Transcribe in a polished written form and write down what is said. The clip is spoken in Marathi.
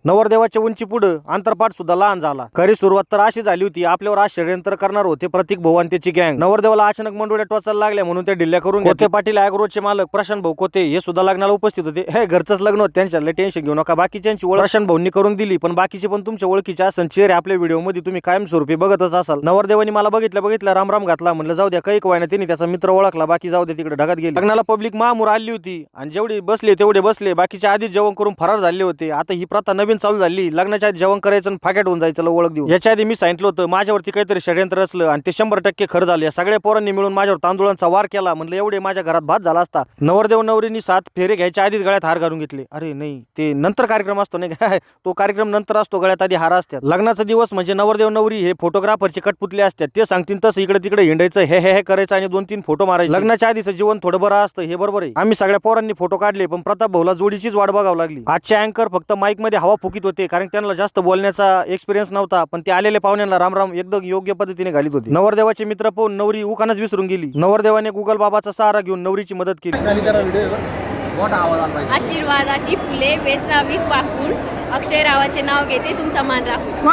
नवरदेवाच्या उंची पुढे अंतरपाठ सुद्धा लहान झाला। खरी सुरुवात तर अशी झाली होती, आपल्यावर आज षडयंत्र करणार होते प्रतीक भाऊ आणि त्याची गँग। नवरदेवाला अचानक मंडोळ्या टोचायला लागल्या म्हणून ते ढिल्ल्या करून कोते पाटील ॲग्रोचे मालक प्रशांत भाऊ कोते हे सुद्धा लग्नाला उपस्थित होते। हे घरचंच लग्न होतं, त्यांच्याला टेन्शन घेऊ नका। बाकीच्यांची ओळख प्रशांत भाऊंनी करून दिली, पण बाकीचे पण तुमच्या ओळखीचे असन चेहरे आपल्या व्हिडिओ मध्ये तुम्ही कायमस्वरूपी बघतच असाल। नवरदेवानी मला बघितलं राम घातला, म्हणलं जाऊ द्या, काही वायना त्यांनी त्याचा मित्र ओळखला, बाकी जाऊ द्या, तिकडे ढगात गेली। लग्नाला पब्लिक महामूर आली होती आणि जेवढे बसले तेवढे बसले, बाकीचे आधीच जेवण करून फरार झाले होते। आता ही प्रथा नवीन चालू झाली, लग्नाच्या आधी जेवण करायचं आणि फाक्यात होऊन जायचं ओळख देऊ। याच्या आधी मी सांगितलं होतं माझ्यावरती काहीतरी षडयंत्र असलं आणि ते 100% खरं झालं। या सगळ्या पोरांनी मिळून माझ्यावर तांदुळांचा वार केला, म्हणलं एवढे माझ्या घरात भात झाला असता। नवरदेव नवरींनी 7 फेरे घ्यायच्या आधीच गळ्यात हार घालून घेतले। अरे नाही, ते नंतर कार्यक्रम असतो नाही का, तो कार्यक्रम नंतर असतो, गळ्यात आधी हार असतात। लग्नाचा दिवस म्हणजे नवरदेव नवरी हे फोटोग्राफरचे कटपुतले असतात, ते सांगतील तसं इकडे तिकडे हिंडायचं, हे करायचं आणि 2-3 फोटो मारायचे। लग्नाच्या आधीचं जीवन थोडं बरं असतं, हे बरोबर आहे। आम्ही सगळ्या पोरांनी फोटो काढले, पण प्रताप भाऊला जोडीचीच वाट बघावं लागली। आजचे अँकर फक्त माईक मध्ये हवा फुकीत होते, कारण त्यांना जास्त बोलण्याचा एक्सपिरियन्स नव्हता, पण ते आलेल्या पाहुण्यांना राम एकदम योग्य पद्धतीने घालीत होते। नवरदेवाचे मित्र पाहून नवरी उखाणच विसरून गेली। नवरदेवाने गुगल बाबाचा सहारा घेऊन नवरीची मदत केली। आशीर्वादाची फुले वेचावीत वाकून, अक्षय रावाचे नाव घेते तुमचा मान राखून।